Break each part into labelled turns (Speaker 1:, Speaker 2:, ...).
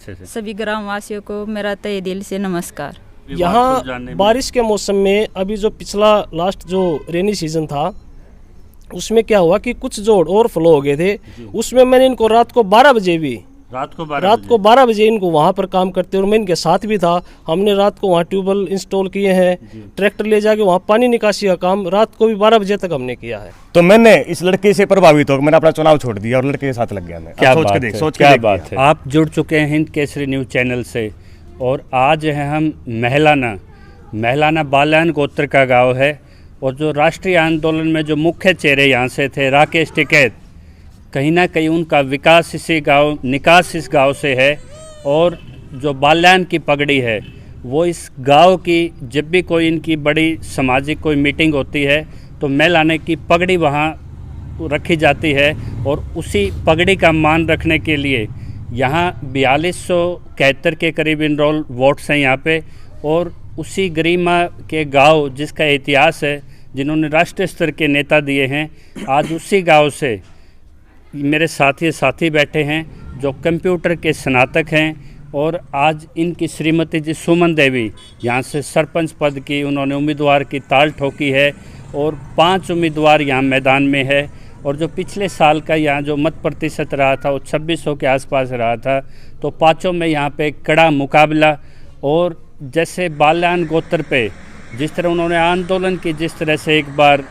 Speaker 1: अच्छे से।
Speaker 2: सभी ग्रामवासियों को मेरा तहे दिल से नमस्कार।
Speaker 3: यहाँ बारिश के मौसम में अभी जो पिछला लास्ट जो रेनी सीजन था उसमें क्या हुआ कि कुछ जो ओवरफ्लो हो गए थे, उसमें मैंने इनको रात को 12 बजे भी
Speaker 1: रात को
Speaker 3: 12 बजे इनको वहाँ पर काम करते, और मैं इनके साथ भी था। हमने रात को वहाँ ट्यूबवेल इंस्टॉल किए हैं, ट्रैक्टर ले जाके वहाँ पानी निकासी का काम रात को भी 12 बजे तक हमने किया है।
Speaker 4: तो मैंने इस लड़के से प्रभावित होकर मैंने अपना चुनाव छोड़ दिया और लड़के के साथ लग गया। मैं
Speaker 1: क्या
Speaker 4: सोच
Speaker 1: बात
Speaker 4: के देख,
Speaker 1: है,
Speaker 4: सोच
Speaker 1: क्या
Speaker 4: के
Speaker 1: बात है। आप जुड़ चुके हैं हिंद केसरी न्यूज़ चैनल से, और आज है हम महलाना बाल्यान गोत्र का गांव है। और जो राष्ट्रीय आंदोलन में जो मुख्य चेहरे यहाँ से थे, राकेश टिकैत, कहीं ना कहीं उनका विकास इसी गांव, निकास इस गांव से है। और जो बाल्यान की पगड़ी है वो इस गांव की, जब भी कोई इनकी बड़ी सामाजिक कोई मीटिंग होती है तो महलाने की पगड़ी वहाँ रखी जाती है। और उसी पगड़ी का मान रखने के लिए यहाँ 4271 के करीब इनरोल वोट्स हैं यहाँ पे। और उसी गरिमा के गांव जिसका इतिहास है, जिन्होंने राष्ट्रीय स्तर के नेता दिए हैं, आज उसी गांव से मेरे साथी बैठे हैं जो कंप्यूटर के स्नातक हैं। और आज इनकी श्रीमती जी सुमन देवी यहाँ से सरपंच पद की उन्होंने उम्मीदवार की ताल ठोकी है। और 5 उम्मीदवार यहाँ मैदान में है। और जो पिछले साल का यहाँ जो मत प्रतिशत रहा था वो 2600 के आसपास रहा था। तो पाँचों में यहाँ पे कड़ा मुकाबला। और जैसे बाल्यान गोत्र पे जिस तरह उन्होंने आंदोलन की, जिस तरह से एक बार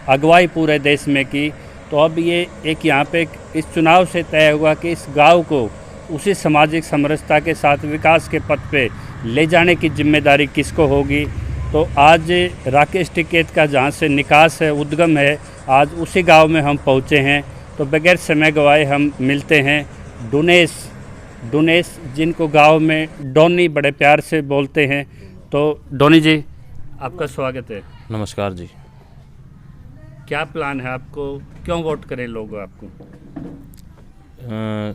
Speaker 1: अगुवाई पूरे देश में की, तो अब ये एक यहाँ पे इस चुनाव से तय हुआ कि इस गांव को उसी सामाजिक समरसता के साथ विकास के पथ पे ले जाने की जिम्मेदारी किसको होगी। तो आज राकेश टिकैत का जहाँ से निकास है, उद्गम है, आज उसी गांव में हम पहुँचे हैं। तो बगैर समय गवाए हम मिलते हैं डोनेश, जिनको गांव में डोनी बड़े प्यार से बोलते हैं। तो डोनी जी, आपका स्वागत है।
Speaker 5: नमस्कार जी।
Speaker 1: क्या प्लान है आपको, क्यों वोट करें लोग आपको?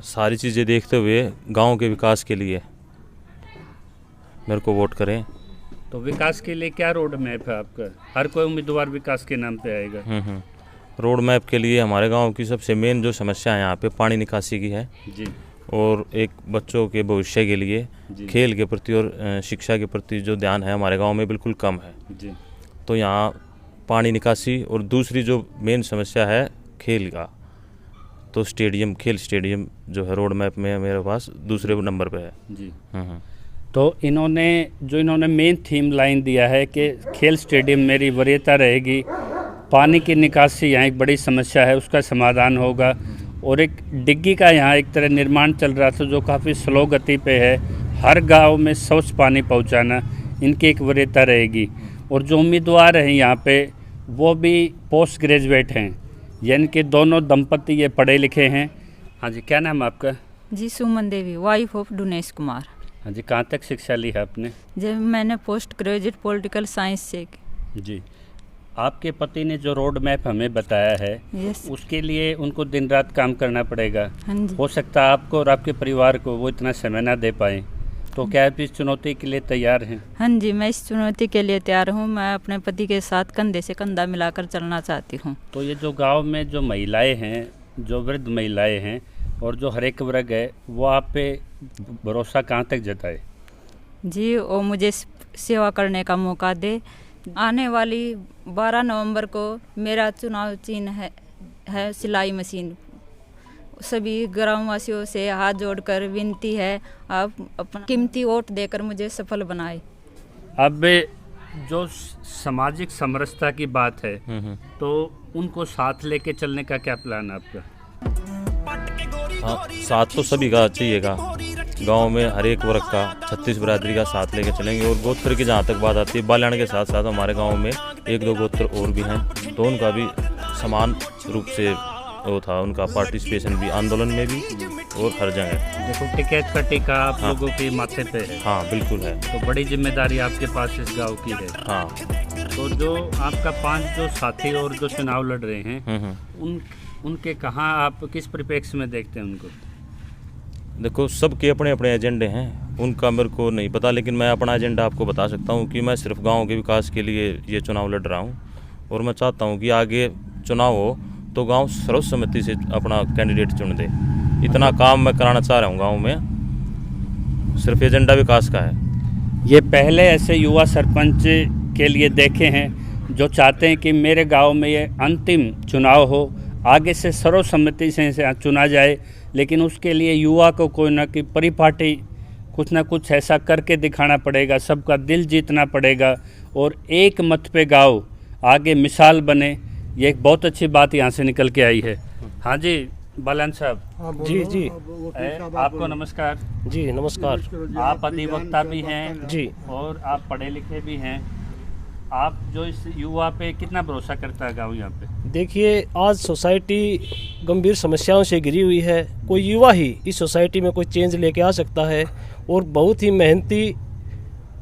Speaker 5: सारी चीज़ें देखते हुए गांव के विकास के लिए मेरे को वोट करें।
Speaker 1: तो विकास के लिए क्या रोड मैप है आपका? हर कोई उम्मीदवार विकास के नाम पे आएगा।
Speaker 5: रोड मैप के लिए हमारे गांव की सबसे मेन जो समस्या है यहाँ पे पानी निकासी की है
Speaker 1: जी।
Speaker 5: और एक बच्चों के भविष्य के लिए खेल के प्रति और शिक्षा के प्रति जो ध्यान है हमारे गांव में बिल्कुल कम है
Speaker 1: जी।
Speaker 5: तो यहाँ पानी निकासी, और दूसरी जो मेन समस्या है खेल का, तो खेल स्टेडियम जो है रोड मैप में मेरे पास दूसरे नंबर पे है
Speaker 1: जी। तो इन्होंने मेन थीम लाइन दिया है कि खेल स्टेडियम मेरी वरीयता रहेगी, पानी की निकासी यहाँ एक बड़ी समस्या है, उसका समाधान होगा। और एक डिग्गी का यहाँ एक तरह निर्माण चल रहा था जो काफ़ी स्लो गति पे है, हर गांव में स्वच्छ पानी पहुँचाना इनकी एक वरीयता रहेगी। और जो उम्मीदवार हैं यहाँ पे वो भी पोस्ट ग्रेजुएट हैं, यानी कि दोनों दंपति ये पढ़े लिखे हैं। हाँ जी, क्या नाम आपका?
Speaker 2: जी सुमन देवी, वाइफ ऑफ डोनेश कुमार।
Speaker 1: हाँ जी, कहाँ तक शिक्षा ली है आपने?
Speaker 2: जब मैंने पोस्ट ग्रेजुएट पॉलिटिकल साइंस से।
Speaker 1: जी। आपके पति ने जो रोड मैप हमें बताया है,
Speaker 2: यस,
Speaker 1: उसके लिए उनको दिन रात काम करना पड़ेगा।
Speaker 2: हाँ जी।
Speaker 1: हो सकता है आपको और आपके परिवार को वो इतना समय ना दे पाए, तो क्या आप इस चुनौती के लिए तैयार हैं?
Speaker 2: हाँ जी, मैं इस चुनौती के लिए तैयार हूँ। मैं अपने पति के साथ कंधे से कंधा मिलाकर चलना चाहती हूँ। तो
Speaker 1: ये जो गांव में जो महिलाएं हैं, जो वृद्ध महिलाएं हैं और जो हर एक वर्ग है, वो आप पे भरोसा कहाँ तक जताए?
Speaker 2: जी, वो मुझे सेवा करने का मौका दे। आने वाली 12 नवंबर को मेरा चुनाव चिन्ह है सिलाई मशीन। सभी ग्रामवासियों से हाथ जोड़कर विनती है, आप अपना कीमती वोट देकर मुझे सफल बनाए।
Speaker 1: अब जो सामाजिक समरसता की बात है, तो उनको साथ लेके चलने का क्या प्लान है आपका?
Speaker 5: हाँ, साथ तो सभी का चाहिएगा। गांव में हर एक वर्ग का 36 बिरादरी का साथ लेके चलेंगे। और गोत्र की जहाँ तक बात आती है, बाल्यान के साथ साथ हमारे गांव में 1-2 गोत्र और भी हैं, तो उनका भी समान रूप से वो था, उनका पार्टिसिपेशन भी आंदोलन में भी और हर जगह।
Speaker 1: देखो, टिकैत का टीका आप लोगों के माथे पे है।
Speaker 5: हाँ बिल्कुल है।
Speaker 1: तो बड़ी जिम्मेदारी आपके पास इस गांव की है।
Speaker 5: हाँ।
Speaker 1: तो जो आपका 5 जो साथी और जो चुनाव लड़ रहे हैं, उनके कहाँ आप किस परिप्रेक्ष्य में देखते हैं उनको?
Speaker 5: देखो, सबके अपने अपने एजेंडे हैं, उनका मेरे को नहीं पता, लेकिन मैं अपना एजेंडा आपको बता सकता हूँ कि मैं सिर्फ गांव के विकास के लिए ये चुनाव लड़ रहा हूँ। और मैं चाहता हूँ कि आगे चुनाव हो तो गांव सर्वसम्मति से अपना कैंडिडेट चुन दे। इतना काम मैं कराना चाह रहा हूँ गांव में। सिर्फ एजेंडा विकास का है।
Speaker 1: ये पहले ऐसे युवा सरपंच के लिए देखे हैं जो चाहते हैं कि मेरे गांव में ये अंतिम चुनाव हो, आगे से सर्वसम्मति से चुना जाए, लेकिन उसके लिए युवा को कोई ना कोई परिपाटी कुछ ना कुछ ऐसा करके दिखाना पड़ेगा, सबका दिल जीतना पड़ेगा और एक मत पे गाँव आगे मिसाल बने। ये एक बहुत अच्छी बात यहाँ से निकल के आई है। हाँ जी बालन साहब।
Speaker 3: जी जी
Speaker 1: आपको नमस्कार।
Speaker 3: जी नमस्कार।
Speaker 1: आप अधिवक्ता भी हैं
Speaker 3: जी
Speaker 1: और आप पढ़े लिखे भी हैं। आप जो इस युवा पे कितना भरोसा करता है गाँव यहाँ पे?
Speaker 3: देखिए, आज सोसाइटी गंभीर समस्याओं से घिरी हुई है। कोई युवा ही इस सोसाइटी में कोई चेंज लेके आ सकता है और बहुत ही मेहनती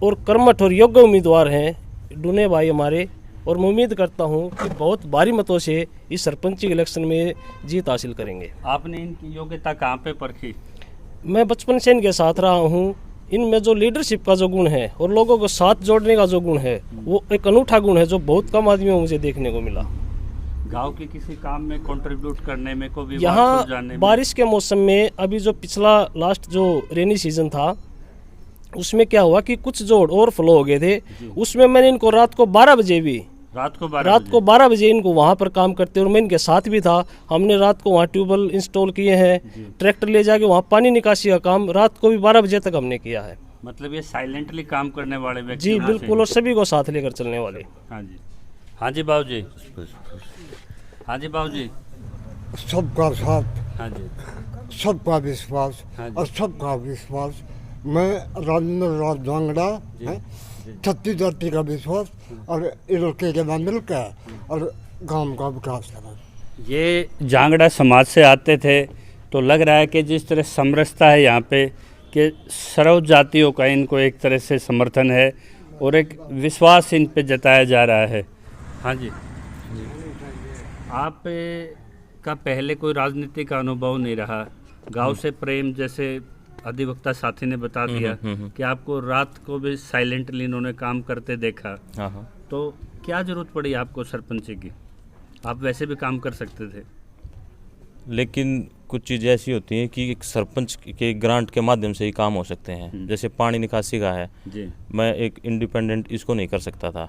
Speaker 3: और कर्मठ और योग्य उम्मीदवार हैं डूने भाई हमारे, और मैं उम्मीद करता हूं कि बहुत भारी मतों से इस सरपंच इलेक्शन में जीत हासिल करेंगे।
Speaker 1: आपने इनकी योग्यता कहाँ पे परखी?
Speaker 3: मैं बचपन से इनके साथ रहा हूं। इनमें जो लीडरशिप का जो गुण है और लोगों को साथ जोड़ने का जो गुण है, वो एक अनूठा गुण है जो बहुत कम आदमियों में मुझे देखने को मिला।
Speaker 1: गांव के किसी काम में कंट्रीब्यूट करने में को भी
Speaker 3: यहाँ बारिश के मौसम में अभी जो पिछला लास्ट जो रेनी सीजन था, उसमें क्या हुआ कि कुछ जो ओवरफ्लो हो गए थे, उसमें मैंने इनको रात को 12 बजे भी रात को 12 बजे इनको वहाँ पर काम करते, और मैं इनके साथ भी था। हमने रात को वहाँ ट्यूबवेल इंस्टॉल किए हैं, ट्रैक्टर ले जाके वहाँ पानी निकासी का काम रात को भी 12 बजे तक हमने किया है।
Speaker 1: मतलब ये साइलेंटली काम करने वाले व्यक्ति?
Speaker 3: जी बिल्कुल, और सभी को साथ लेकर चलने वाले।
Speaker 1: हाँ जी, हाँ जी बाबू जी। हाँ जी बाबू जी।
Speaker 6: सबका साथ,
Speaker 1: हाँ जी,
Speaker 6: सबका विश्वास,
Speaker 1: हाँ जी।
Speaker 6: और सबका विश्वास। मैं राजेंद्र राज जांगड़ा है, छत्तीसगढ़ का विश्वास और इलाके के बाद मिलकर और गांव का विकास करें।
Speaker 1: ये जांगड़ा समाज से आते थे, तो लग रहा है कि जिस तरह समरसता है यहाँ पे कि सर्व जातियों का इनको एक तरह से समर्थन है और एक विश्वास इन पे जताया जा रहा है। हाँ जी, आप का पहले कोई राजनीति का अनुभव नहीं रहा, गांव से प्रेम, जैसे अधिवक्ता साथी ने बता दिया कि आपको रात को भी साइलेंटली इन्होंने काम करते देखा।
Speaker 5: हाँ।
Speaker 1: तो क्या जरूरत पड़ी आपको सरपंच की? आप वैसे भी काम कर सकते थे।
Speaker 5: लेकिन कुछ चीज़ें ऐसी होती हैं कि एक सरपंच के ग्रांट के माध्यम से ही काम हो सकते हैं। जैसे पानी निकासी का है
Speaker 1: जी,
Speaker 5: मैं एक इंडिपेंडेंट इसको नहीं कर सकता था,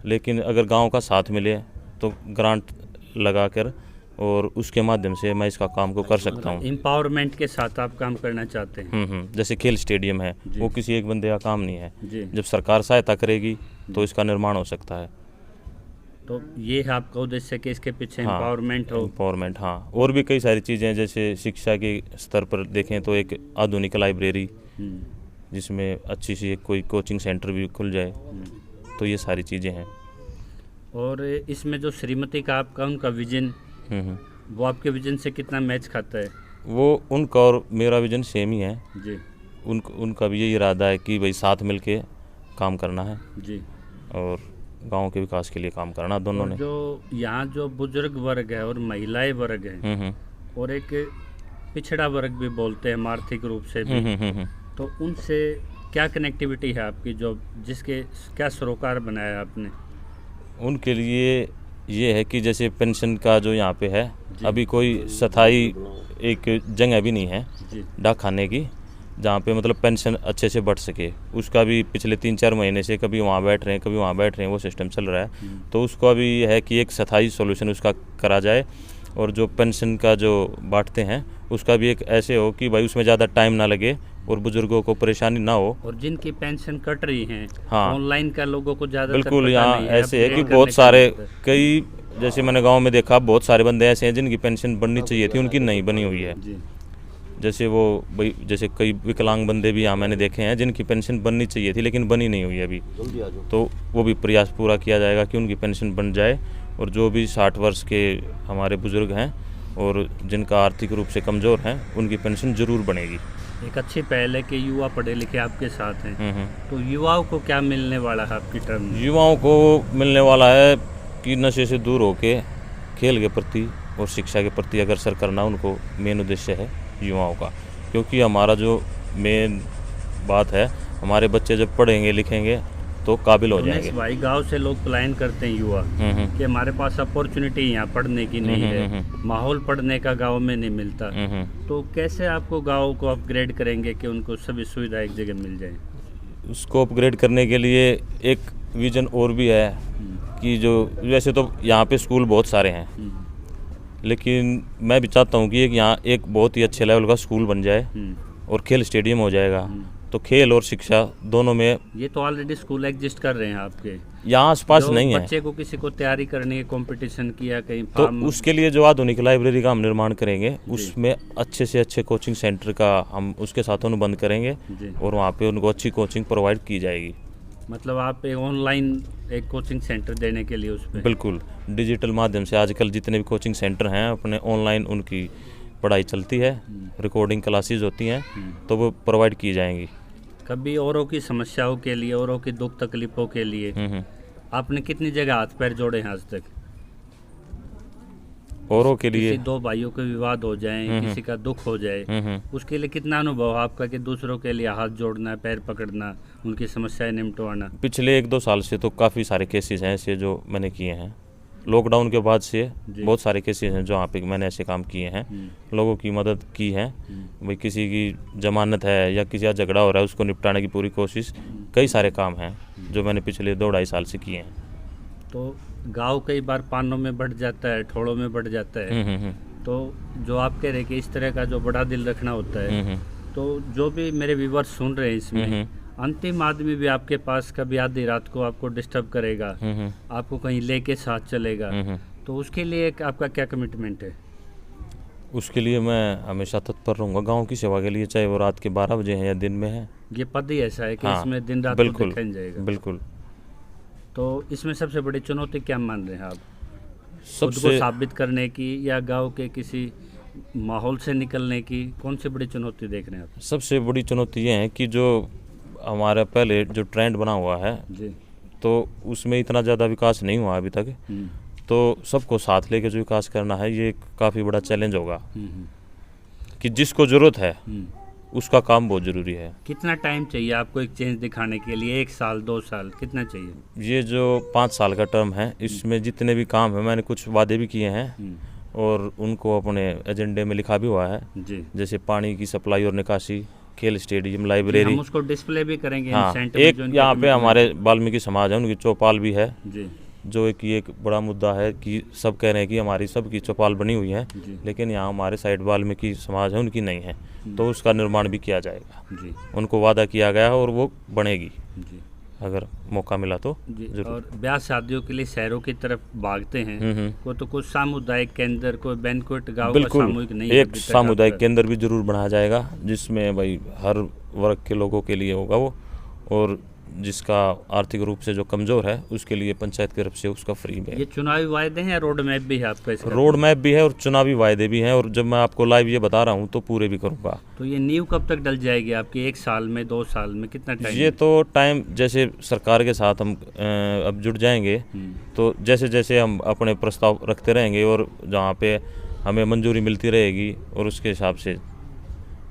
Speaker 5: लेकिन अगर गांव का साथ मिले तो ग्रांट लगाकर और उसके माध्यम से मैं इसका काम को कर सकता हूँ।
Speaker 1: एम्पावरमेंट के साथ आप काम करना चाहते हैं?
Speaker 5: जैसे खेल स्टेडियम है, वो किसी एक बंदे का काम नहीं है।
Speaker 1: जी।
Speaker 5: जब सरकार सहायता करेगी तो इसका निर्माण हो सकता है।
Speaker 1: तो ये है आपका उद्देश्य कि इसके पीछे एम्पावरमेंट हो?
Speaker 5: एम्पावरमेंट, हाँ। और भी कई सारी चीज़ें हैं, जैसे शिक्षा के स्तर पर देखें तो एक आधुनिक लाइब्रेरी जिसमें अच्छी सी एक कोई कोचिंग सेंटर भी खुल जाए, तो ये सारी चीज़ें हैं।
Speaker 1: और इसमें जो श्रीमती का आपका उनका विजन, वो आपके विजन से कितना मैच खाता है?
Speaker 5: वो उनका और मेरा विजन सेम ही है
Speaker 1: जी।
Speaker 5: उनका भी यही इरादा है कि भाई साथ मिलके काम करना है
Speaker 1: जी,
Speaker 5: और गांव के विकास के लिए काम करना दोनों ने।
Speaker 1: जो यहाँ जो बुजुर्ग वर्ग है और महिलाएं वर्ग है और एक पिछड़ा वर्ग भी बोलते हैं आर्थिक रूप से भी, तो उनसे क्या कनेक्टिविटी है आपकी, जो जिसके क्या सरोकार बनाया आपने?
Speaker 5: उनके लिए ये है कि जैसे पेंशन का जो यहाँ पे है, अभी कोई स्थायी एक जगह भी नहीं है डाक खाने की जहाँ पे मतलब पेंशन अच्छे से बढ़ सके। उसका भी पिछले 3-4 महीने से कभी वहाँ बैठ रहे हैं कभी वहाँ बैठ रहे हैं, वो सिस्टम चल रहा है। तो उसका भी है कि एक स्थायी सॉल्यूशन उसका करा जाए, और जो पेंशन का जो बांटते हैं उसका भी एक ऐसे हो कि भाई उसमें ज़्यादा टाइम ना लगे और बुजुर्गों को परेशानी ना हो।
Speaker 1: और जिनकी पेंशन कट रही है,
Speaker 5: हाँ,
Speaker 1: ऑनलाइन का लोगों को ज़्यादा
Speaker 5: बिल्कुल यहाँ ऐसे है कि बहुत सारे कई, जैसे मैंने गांव में देखा, बहुत सारे बंदे ऐसे हैं जिनकी पेंशन बननी चाहिए थी, उनकी नहीं बनी हुई है। जैसे वो भाई, जैसे कई विकलांग बंदे भी यहाँ मैंने देखे हैं जिनकी पेंशन बननी चाहिए थी लेकिन बनी नहीं हुई है अभी। तो वो भी प्रयास पूरा किया जाएगा कि उनकी पेंशन बन जाए, और जो भी 60 वर्ष के हमारे बुजुर्ग हैं और जिनका आर्थिक रूप से कमज़ोर हैं, उनकी पेंशन ज़रूर बनेगी।
Speaker 1: एक अच्छी पहल है कि युवा पढ़े लिखे आपके साथ हैं, तो युवाओं को क्या मिलने वाला है आपकी टर्म में?
Speaker 5: युवाओं को मिलने वाला है कि नशे से दूर होके खेल के प्रति और शिक्षा के प्रति अग्रसर करना उनको मेन उद्देश्य है युवाओं का। क्योंकि हमारा जो मेन बात है, हमारे बच्चे जब पढ़ेंगे लिखेंगे तो काबिल हो
Speaker 1: दिनेश
Speaker 5: जाएंगे।
Speaker 1: भाई, गांव से लोग पलायन करते हैं युवा कि हमारे पास अपॉर्चुनिटी यहाँ पढ़ने की नहीं है, माहौल पढ़ने का गांव में नहीं मिलता, तो कैसे आपको गांव को अपग्रेड करेंगे कि उनको सभी सुविधा एक जगह मिल जाए?
Speaker 5: उसको अपग्रेड करने के लिए एक विजन और भी है कि जो वैसे तो यहाँ पे स्कूल बहुत सारे हैं, लेकिन मैं भी चाहता हूँ कि एक यहाँ एक बहुत ही अच्छे लेवल का स्कूल बन जाए और खेल स्टेडियम हो जाएगा, तो खेल और शिक्षा दोनों में।
Speaker 1: ये तो ऑलरेडी स्कूल एग्जिस्ट कर रहे हैं आपके
Speaker 5: यहाँ आसपास
Speaker 1: जो
Speaker 5: नहीं है,
Speaker 1: बच्चे को किसी को तैयारी करनी है कंपटीशन की या कहीं
Speaker 5: तो
Speaker 1: फार्म,
Speaker 5: उसके लिए जो आधुनिक लाइब्रेरी का हम निर्माण करेंगे, उसमें अच्छे से अच्छे कोचिंग सेंटर का हम उसके साथ अनुबंध करेंगे
Speaker 1: जी।
Speaker 5: और वहाँ पे उनको अच्छी कोचिंग प्रोवाइड की जाएगी।
Speaker 1: मतलब आप एक ऑनलाइन एक कोचिंग सेंटर देने के लिए उस पर
Speaker 5: बिल्कुल डिजिटल माध्यम से आजकल जितने भी कोचिंग सेंटर हैं अपने ऑनलाइन उनकी पढ़ाई चलती है, रिकॉर्डिंग क्लासेस होती हैं, तो वो प्रोवाइड की जाएंगी।
Speaker 1: कभी औरों की समस्याओं के लिए, औरों की दुख तकलीफों के लिए आपने कितनी जगह हाथ पैर जोड़े हैं आज तक?
Speaker 5: औरों के लिए
Speaker 1: किसी दो भाइयों के विवाद हो जाए, किसी का दुख हो जाए, उसके लिए कितना अनुभव आपका कि दूसरों के लिए हाथ जोड़ना, पैर पकड़ना, उनकी समस्याएं निपटवाना?
Speaker 5: पिछले 1-2 साल से तो काफ़ी सारे केसेस हैं ऐसे जो मैंने किए हैं। लॉकडाउन के बाद से बहुत सारे केसेस हैं जहाँ पे मैंने ऐसे काम किए हैं, लोगों की मदद की है। भाई किसी की जमानत है या किसी का झगड़ा हो रहा है उसको निपटाने की पूरी कोशिश, कई सारे काम हैं जो मैंने पिछले 2-2.5 साल से किए हैं।
Speaker 1: तो गांव कई बार पानों में बढ़ जाता है, ठोड़ों में बढ़ जाता है, तो जो आप कह रहे कि इस तरह का जो बड़ा दिल रखना होता है, तो जो भी मेरे व्यूअर्स सुन रहे हैं इसमें, अंतिम आदमी भी आपके पास कभी आधी रात को आपको डिस्टर्ब करेगा, आपको कहीं लेके साथ चलेगा, तो उसके लिए आपका क्या कमिटमेंट है?
Speaker 5: उसके लिए मैं हमेशा तत्पर रहूँगा गांव की सेवा के लिए, चाहे वो रात के 12 बजे हैं या दिन में है।
Speaker 1: ये पद ही ऐसा है कि
Speaker 5: हाँ,
Speaker 1: इसमें दिन रात
Speaker 5: बिल्कुल
Speaker 1: देखा जाएगा।
Speaker 5: बिल्कुल।
Speaker 1: तो इसमें सबसे बड़ी चुनौती क्या मान रहे हैं आप? खुद को
Speaker 5: सबसे
Speaker 1: साबित करने की या गांव के किसी माहौल से निकलने की, कौन सी बड़ी चुनौती देख रहे हैं आप?
Speaker 5: सबसे बड़ी चुनौती ये है कि जो हमारा पहले जो ट्रेंड बना हुआ है
Speaker 1: जी।
Speaker 5: तो उसमें इतना ज़्यादा विकास नहीं हुआ अभी तक, तो सबको साथ लेके जो विकास करना है ये काफ़ी बड़ा चैलेंज होगा कि जिसको ज़रूरत है उसका काम बहुत ज़रूरी है।
Speaker 1: कितना टाइम चाहिए आपको एक चेंज दिखाने के लिए? 1 साल, 2 साल, कितना चाहिए?
Speaker 5: ये जो 5 साल का टर्म है इसमें जितने भी काम है मैंने कुछ वादे भी किए हैं और उनको अपने एजेंडे में लिखा भी हुआ है,
Speaker 1: जी।
Speaker 5: जैसे पानी की सप्लाई और निकासी, खेल स्टेडियम,
Speaker 1: जी,
Speaker 5: लाइब्रेरी।
Speaker 1: हम उसको डिस्प्ले भी करेंगे
Speaker 5: हाँ,
Speaker 1: सेंटर में
Speaker 5: एक
Speaker 1: जो इनके
Speaker 5: यहाँ पे
Speaker 1: commitment
Speaker 5: हमारे वाल्मीकि समाज है उनकी चौपाल भी है,
Speaker 1: जी।
Speaker 5: जो एक बड़ा मुद्दा है कि सब कह रहे हैं कि हमारी सबकी चौपाल बनी हुई है, लेकिन यहाँ हमारे साइड वाल्मीकि समाज है उनकी नहीं है, तो उसका निर्माण भी किया जाएगा।
Speaker 1: जी
Speaker 5: उनको वादा किया गया है और वो बनेगी
Speaker 1: जी
Speaker 5: अगर मौका मिला तो
Speaker 1: जी।
Speaker 5: जरूर।
Speaker 1: और ब्याह शादियों के लिए शहरों की तरफ भागते हैं, वो तो कुछ सामुदायिक केंद्र, कोई बैंक्वेट गाँव का
Speaker 5: बिल्कुल
Speaker 1: सामूहिक नहीं है
Speaker 5: एक
Speaker 1: अभी तक
Speaker 5: सामुदायिक
Speaker 1: आपका।
Speaker 5: केंद्र भी जरूर बनाया जाएगा जिसमें भाई हर वर्ग के लोगों के लिए होगा वो, और जिसका आर्थिक रूप से जो कमज़ोर है उसके लिए पंचायत की तरफ से उसका फ्री में।
Speaker 1: ये चुनावी वायदे हैं या रोड मैप भी है आपका इसका?
Speaker 5: रोड मैप भी है और चुनावी वायदे भी हैं, और जब मैं आपको लाइव ये बता रहा हूँ तो पूरे भी करूँगा।
Speaker 1: तो ये नींव कब तक डल जाएगी आपकी? 1 साल में, 2 साल में, कितना टाइम?
Speaker 5: ये तो टाइम जैसे सरकार के साथ हम अब जुड़ जाएंगे तो जैसे जैसे हम अपने प्रस्ताव रखते रहेंगे और जहाँ पे हमें मंजूरी मिलती रहेगी और उसके हिसाब से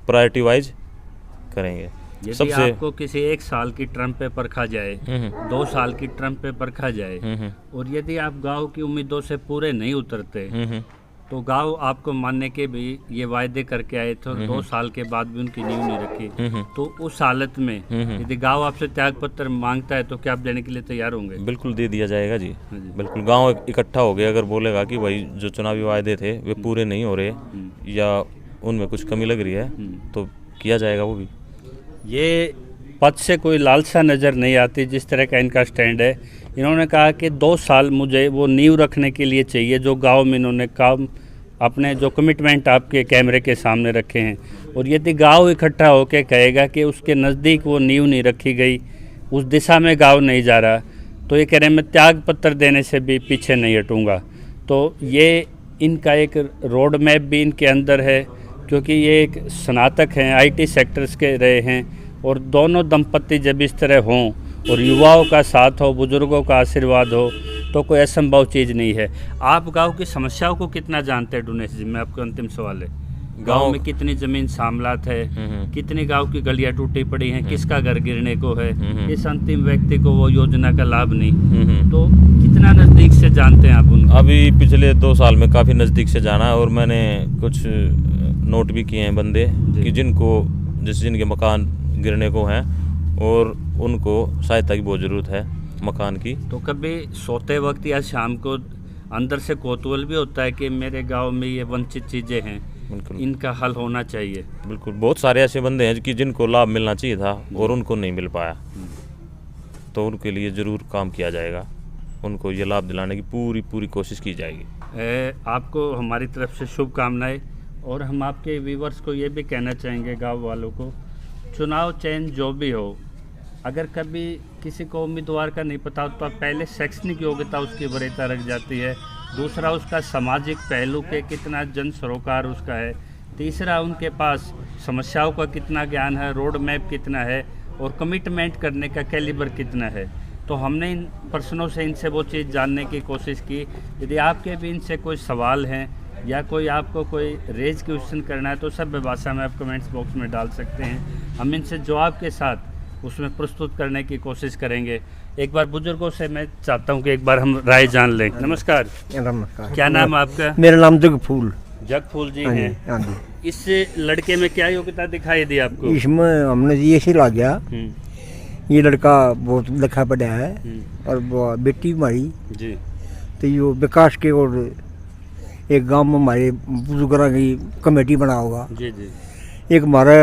Speaker 5: प्रायोरिटी वाइज करेंगे।
Speaker 1: यदि आपको किसी 1 साल की टर्म पे परखा जाए, 2 साल की टर्म पे परखा जाए, और यदि आप गांव की उम्मीदों से पूरे नहीं उतरते, तो गांव आपको मानने के भी ये वायदे करके आए थे, 2 साल के बाद भी उनकी नींव नहीं रखी, तो उस हालत में यदि गांव आपसे त्याग पत्र मांगता है तो क्या आप देने के लिए तैयार होंगे?
Speaker 5: बिल्कुल दे दिया जाएगा जी, बिल्कुल। गांव इकट्ठा हो गया अगर बोलेगा कि भाई जो चुनावी वायदे थे वे पूरे नहीं हो रहे या उनमें कुछ कमी लग रही है तो किया जाएगा वो भी।
Speaker 1: ये पद से कोई लालसा नज़र नहीं आती जिस तरह का इनका स्टैंड है। इन्होंने कहा कि 2 साल मुझे वो नींव रखने के लिए चाहिए जो गांव में इन्होंने काम, अपने जो कमिटमेंट आपके कैमरे के सामने रखे हैं, और यदि गांव इकट्ठा होकर कहेगा कि उसके नज़दीक वो नींव नहीं रखी गई, उस दिशा में गांव नहीं जा रहा, तो ये कह रहे हैं मैं त्याग पत्र देने से भी पीछे नहीं हटूँगा। तो ये इनका एक रोड मैप भी इनके अंदर है, क्योंकि ये एक स्नातक हैं, IT सेक्टर्स के रहे हैं, और दोनों दंपत्ति जब इस तरह हों और युवाओं का साथ हो, बुजुर्गों का आशीर्वाद हो, तो कोई असंभव चीज़ नहीं है। आप गांव की समस्याओं को कितना जानते हैं डुनेश जी? मैं आपको अंतिम सवाल है, गांव में कितनी जमीन सामलात है, कितनी गांव की गलियां टूटी पड़ी हैं, किसका घर गिरने को है, किस अंतिम व्यक्ति को वो योजना का लाभ नहीं, तो कितना नजदीक से जानते हैं आप उनको?
Speaker 5: अभी पिछले 2 साल में काफ़ी नज़दीक से जाना है और मैंने कुछ नोट भी किए हैं बंदे कि जिनको जैसे जिनके मकान गिरने को हैं और उनको सहायता की बहुत ज़रूरत है मकान की।
Speaker 1: तो कभी सोते वक्त या शाम को अंदर से कौतूहल भी होता है कि मेरे गांव में ये वंचित चीज़ें हैं,
Speaker 5: बिल्कुल
Speaker 1: इनका हल होना चाहिए?
Speaker 5: बिल्कुल, बहुत सारे ऐसे बंदे हैं कि जिनको लाभ मिलना चाहिए था और उनको नहीं मिल पाया, तो उनके लिए ज़रूर काम किया जाएगा, उनको ये लाभ दिलाने की पूरी कोशिश की जाएगी।
Speaker 1: आपको हमारी तरफ से शुभकामनाएं। और हम आपके व्यूवर्स को ये भी कहना चाहेंगे, गांव वालों को, चुनाव चयन जो भी हो, अगर कभी किसी को उम्मीदवार का नहीं पता तो पहले शैक्षणिक योग्यता उसकी वरीयता रख जाती है, दूसरा उसका सामाजिक पहलू के कितना जन सरोकार उसका है, तीसरा उनके पास समस्याओं का कितना ज्ञान है, रोड मैप कितना है और कमिटमेंट करने का कैलिबर कितना है। तो हमने इन प्रश्नों से इनसे वो चीज़ जानने की कोशिश की। यदि आपके भी इनसे कोई सवाल हैं या कोई आपको कोई रेज क्वेश्चन करना है तो सभ्य भाषा में आप कमेंट्स बॉक्स में डाल सकते हैं, हम इनसे जवाब के साथ उसमें प्रस्तुत करने की कोशिश करेंगे। एक बार बुजुर्गों से मैं चाहता हूं कि एक बार हम राय जान लें। नमस्कार।
Speaker 7: नमस्कार।
Speaker 1: क्या नाम आपका?
Speaker 7: मेरा नाम जगफूल।
Speaker 1: जगफूल जी
Speaker 7: हाँ जी,
Speaker 1: हैं।
Speaker 7: हाँ जी।
Speaker 1: इस लड़के में क्या योग्यता दिखाई दी आपको?
Speaker 7: इसमें हमने ये से ला गया, ये लड़का बहुत लिखा पढ़ा है और वो बेटी हमारी
Speaker 1: जी,
Speaker 7: तो ये विकास के और एक गांव में हमारे बुजुर्गों की कमेटी बना होगा।
Speaker 1: जी जी।
Speaker 7: एक हमारा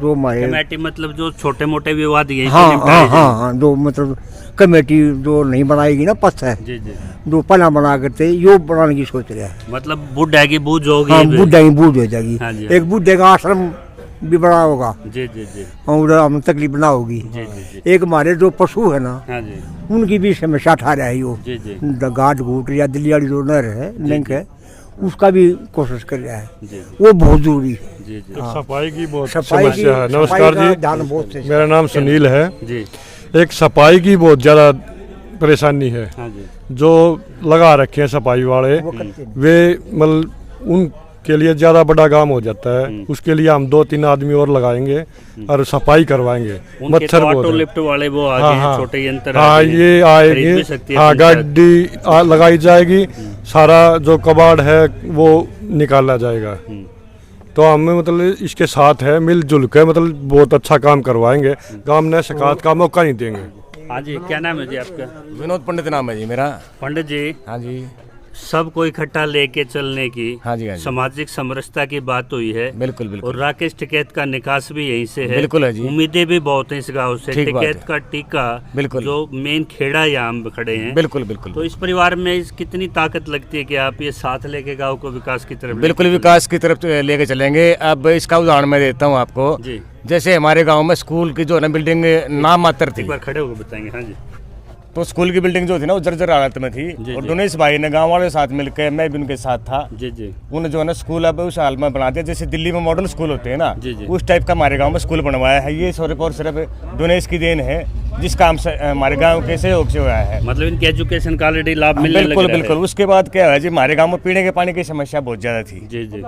Speaker 7: जो हमारे
Speaker 1: कमेटी मतलब जो छोटे मोटे विवाद यही
Speaker 7: हाँ, जो मतलब कमेटी जो नहीं बनाएगी ना पथ है,
Speaker 1: जी जी,
Speaker 7: जो पहला बना करते यो बनाने की सोच रहा है।
Speaker 1: मतलब बुढ़ा की बूझ होगी।
Speaker 7: हाँ, बुढ़ा की बूझ हो जाएगी।
Speaker 1: हाँ जी,
Speaker 7: एक बुढ़े का आश्रम भी बड़ा होगा।
Speaker 1: जी जी जी,
Speaker 7: और हम तकलीफ ना होगी।
Speaker 1: जी जी जी।
Speaker 7: एक हमारे जो पशु है ना,
Speaker 1: हाँ जी,
Speaker 7: उनकी भी समस्या ठा रहा है वो,
Speaker 1: जी जी,
Speaker 7: घाट घूट या दिल्ली वाली जो नहर है लिंक है, उसका भी कोशिश कर रहा है,
Speaker 1: जी
Speaker 7: वो बहुत जरूरी है।
Speaker 1: जी जी,
Speaker 8: सफाई की बहुत
Speaker 7: सफाई की
Speaker 8: समस्या है। नमस्कार
Speaker 7: सफाई का
Speaker 8: जी,
Speaker 7: ध्यान बहुत से
Speaker 8: मेरा नाम सुनील है।
Speaker 1: जी,
Speaker 8: एक सफाई की बहुत ज़्यादा परेशानी है,
Speaker 1: हाँ जी,
Speaker 8: जो लगा रखे हैं सफाई वाले,
Speaker 7: वो करते हैं।
Speaker 8: वे मतलब उनके लिए ज़्यादा बड़ा काम हो जाता है। उसके लिए हम 2-3 आदमी और लगाएंगे और सफाई करवाएंगे।
Speaker 1: उनके तो ऑटो लिफ्ट वाले वो आ गए हैं, छोटे यंत्र
Speaker 8: हाँ,
Speaker 1: आ गए हैं,
Speaker 8: ये
Speaker 1: खरीद भी
Speaker 8: आएंगे।
Speaker 1: सकती है
Speaker 8: हाँ,
Speaker 1: पंचायत।
Speaker 8: गाड़ी लगाई जाएगी, सारा जो कबाड़ है वो निकाला जाएगा। तो हमें मतलब इसके साथ है, मिलजुल के मतलब बहुत अच्छा काम करवाएंगे, गांव में शिकायत का मौका नहीं देंगे।
Speaker 1: हाँ जी, क्या नाम है जी आपका?
Speaker 4: विनोद पंडित नाम है जी मेरा।
Speaker 1: पंडित जी,
Speaker 4: हाँ जी,
Speaker 1: सबको इकट्ठा लेके चलने की
Speaker 4: हाँ जी, हाँ जी।
Speaker 1: सामाजिक समरसता की बात हुई है।
Speaker 4: बिल्कुल बिल्कुल
Speaker 1: और राकेश टिकैत का निकास भी यहीं से है।
Speaker 4: बिल्कुल है जी।
Speaker 1: उम्मीदें भी बहुत हैं इस गांव से।
Speaker 4: ठीक बात
Speaker 1: टिकैत
Speaker 4: है।
Speaker 1: का टीका
Speaker 4: बिल्कुल।
Speaker 1: जो मेन खेड़ा यहाँ हम खड़े हैं।
Speaker 4: बिल्कुल बिल्कुल
Speaker 1: तो इस परिवार में कितनी ताकत लगती है कि आप ये साथ लेके गांव को विकास की तरफ
Speaker 4: बिल्कुल विकास की तरफ लेके चलेंगे। अब इसका उदाहरण मैं देता हूँ आपको।
Speaker 1: जी,
Speaker 4: जैसे हमारे गांव में स्कूल की जो है ना बिल्डिंग नाम मात्र थी,
Speaker 1: एक बार खड़े होकर बताएंगे। हाँ जी,
Speaker 4: तो स्कूल की बिल्डिंग जो थी ना वो जर्जर हालत में थी।
Speaker 1: जी,
Speaker 4: और
Speaker 1: जी।
Speaker 4: दिनेश भाई ने गांव वालों के साथ मिलकर, मैं भी उनके साथ था,
Speaker 1: जी जी,
Speaker 4: उन्होंने जो है ना स्कूल अब उस हाल में बना दिया जैसे दिल्ली में मॉडल स्कूल होते हैं ना,
Speaker 1: जी, जी।
Speaker 4: उस टाइप का हमारे गांव में स्कूल बनवाया है। ये सिर्फ और सिर्फ दिनेश की देन है, जिस काम से हमारे गांव के सहयोग से हुआ है।
Speaker 1: मतलब इनके एजुकेशन का ऑलरेडी लाभ मिलने लग
Speaker 4: बिल्कुल
Speaker 1: रहा है।
Speaker 4: बिल्कुल। उसके बाद क्या है जी, हमारे गांव में पीने के पानी की समस्या बहुत ज्यादा थी।
Speaker 1: जी जी,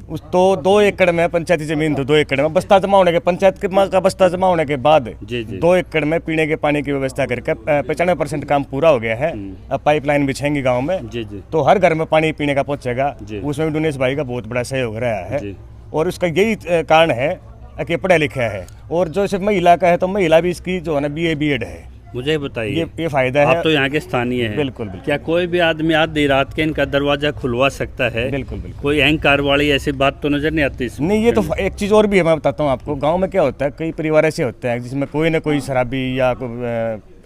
Speaker 4: उस तो 2 एकड़ में पंचायती जमीन थी, 2 एकड़ में बस्ता जमा होने के, पंचायत का बस्ता जमा होने के बाद
Speaker 1: जी जी,
Speaker 4: 2 एकड़ में पीने के पानी की व्यवस्था करके 95% काम पूरा हो गया है। अब पाइपलाइन बिछेंगी गांव में,
Speaker 1: जी जी,
Speaker 4: तो हर घर में पानी पीने का पहुंचेगा।
Speaker 1: जी।
Speaker 4: उसमें भी दिनेश भाई का बहुत बड़ा सहयोग रहा है।
Speaker 1: जी।
Speaker 4: और उसका यही कारण है कि पढ़ा लिखा है। और जो सिर्फ महिला का है, तो महिला भी इसकी जो है ना BA BEd है।
Speaker 1: मुझे बताइए,
Speaker 4: ये फायदा है।
Speaker 1: आप तो यहाँ के स्थानीय हैं।
Speaker 4: बिल्कुल बिल्कुल।
Speaker 1: क्या कोई भी आदमी आधी रात के इनका दरवाजा खुलवा सकता है?
Speaker 4: बिल्कुल बिल्कुल।
Speaker 1: कोई अहंकार वाली ऐसी बात तो नजर नहीं आती इसमें?
Speaker 4: नहीं, ये तो एक चीज़ और भी है, मैं बताता हूँ आपको। गांव में क्या होता है, कई परिवार ऐसे होते हैं जिसमें कोई ना कोई शराबी या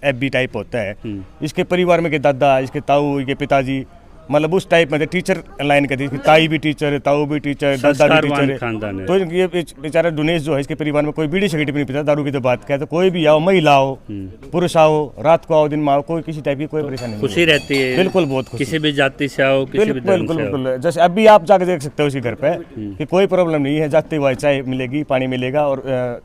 Speaker 4: FB टाइप होता है। इसके परिवार में के दादा, इसके ताऊ, इसके पिताजी, मतलब उस टाइप में थे, टीचर लाइन के थे, ताई भी टीचर, ताऊ भी टीचर, दादा भी
Speaker 1: संस्कारवान
Speaker 4: टीचर
Speaker 1: खानदान है।
Speaker 4: तो ये बेचारा दिनेश जो है, इसके परिवार में कोई बीड़ी सिगरेट भी नहीं पीता, दारू की तो बात क्या है। तो कोई भी आओ, महिला आओ, पुरुष आओ, रात को आओ, दिन में आओ, कोई किसी टाइप की कोई परेशानी नहीं
Speaker 1: खुशी
Speaker 4: है।
Speaker 1: रहती है?
Speaker 4: बिल्कुल, बहुत खुशी।
Speaker 1: किसी भी जाति से आओ, किसी भी
Speaker 4: बिल्कुल
Speaker 1: धर्म
Speaker 4: बिल्कुल
Speaker 1: से आओ।
Speaker 4: बिल्कुल। जैसे अभी आप जाके देख सकते हो उसी घर पे कि कोई प्रॉब्लम नहीं है, जाते हुए चाय मिलेगी, पानी मिलेगा। और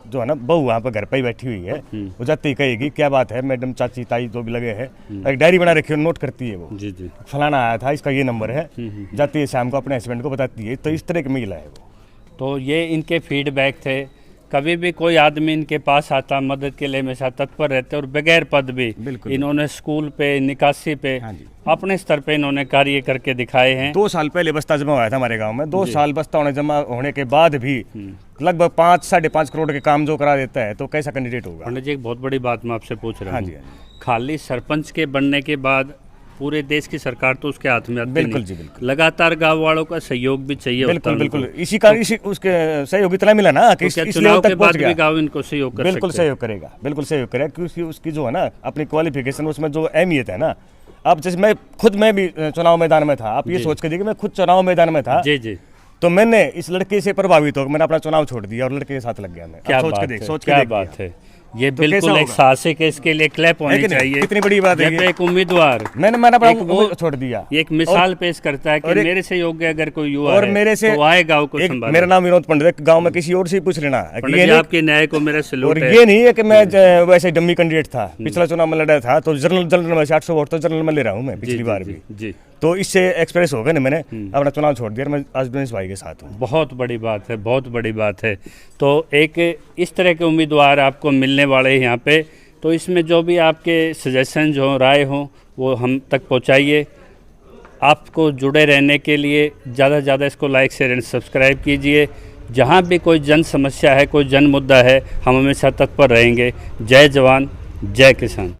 Speaker 4: जो है ना बहू वहाँ पे घर पे ही बैठी हुई है, वो जाते ही कहेगी क्या बात है मैडम, चाची, ताई जो भी लगे हैं, एक डायरी बना रखी है, नोट करती है वो,
Speaker 1: जी जी,
Speaker 4: फलाना आया था, इसका ये नंबर है, जाती है शाम को अपने हस्बैंड को बताती है। तो इस तरह की महिला है वो।
Speaker 1: तो ये इनके फीडबैक थे। कभी भी कोई आदमी इनके पास आता, मदद के लिए हमेशा तत्पर रहते और बगैर पद भी इन्होंने स्कूल पे, निकासी पे, अपने स्तर पे इन्होंने कार्य करके दिखाए हैं।
Speaker 4: 2 साल पहले बस्ता जमा हुआ था हमारे गांव में। 2 साल बस्ता जमा होने के बाद भी लगभग 5-5.5 करोड़ के काम जो करा देता है, तो कैसा कैंडिडेट होगा?
Speaker 1: पंडित जी, एक बहुत बड़ी बात मैं आपसे पूछ रहा हूँ।
Speaker 4: हाँ जी।
Speaker 1: खाली सरपंच के बनने के बाद पूरे देश की सरकार तो उसके हाथ में आती
Speaker 4: बिल्कुल
Speaker 1: नहीं।
Speaker 4: जी, बिल्कुल।
Speaker 1: लगातार गांव वालों का सहयोग भी चाहिए।
Speaker 4: बिल्कुल। इसी उसके सहयोग इतना मिला ना कि
Speaker 1: चुनाव के बाद भी गांव इनको सहयोग कर
Speaker 4: बिल्कुल सहयोग करेगा, बिल्कुल सहयोग करेगा, क्योंकि उसकी जो है ना अपनी क्वालिफिकेशन, उसमें जो अहमियत है ना। अब जैसे मैं भी चुनाव मैदान में था, आप ये सोच के देखिए, मैं खुद चुनाव मैदान में था जी, तो मैंने इस लड़के से प्रभावित होकर मैंने अपना चुनाव छोड़ दिया और लड़के के साथ लग गया मैं।
Speaker 1: क्या बात है, ये तो बिल्कुल एक साहसिक है, इसके लिए क्लैप होनी चाहिए।
Speaker 4: कितनी बड़ी बात है।
Speaker 1: एक उम्मीदवार
Speaker 4: मैंने अपना छोड़ दिया।
Speaker 1: ये एक मिसाल पेश करता है कि मेरे से योग्य अगर कोई युवा
Speaker 4: और
Speaker 1: है
Speaker 4: मेरे से
Speaker 1: तो आए गांव को संभाले।
Speaker 4: मेरा नाम विनोद पंडित है, गांव में किसी और से पूछ लेना।
Speaker 1: आपके न्याय को मेरा सैल्यूट है।
Speaker 4: और ये नहीं है कि मैं वैसे डम्मी कैंडिडेट था, पिछला चुनाव में लड़ा था तो जनरल में 800 वोट तो जनरल में ले रहा हूँ मैं पिछली बार भी। तो इससे एक्सप्रेस हो गया ना, मैंने अपना चुनाव छोड़ दिया, मैं आज दिनेश भाई के साथ हूँ।
Speaker 1: बहुत बड़ी बात है, बहुत बड़ी बात है। तो एक इस तरह के उम्मीदवार आपको मिलने वाले हैं यहाँ पे, तो इसमें जो भी आपके सजेशन हो, राय हो, वो हम तक पहुँचाइए। आपको जुड़े रहने के लिए ज़्यादा से ज़्यादा इसको लाइक, शेयर एंड सब्सक्राइब कीजिए। जहाँ भी कोई जन समस्या है, कोई जन मुद्दा है, हम हमेशा तत्पर रहेंगे। जय जवान, जय किसान।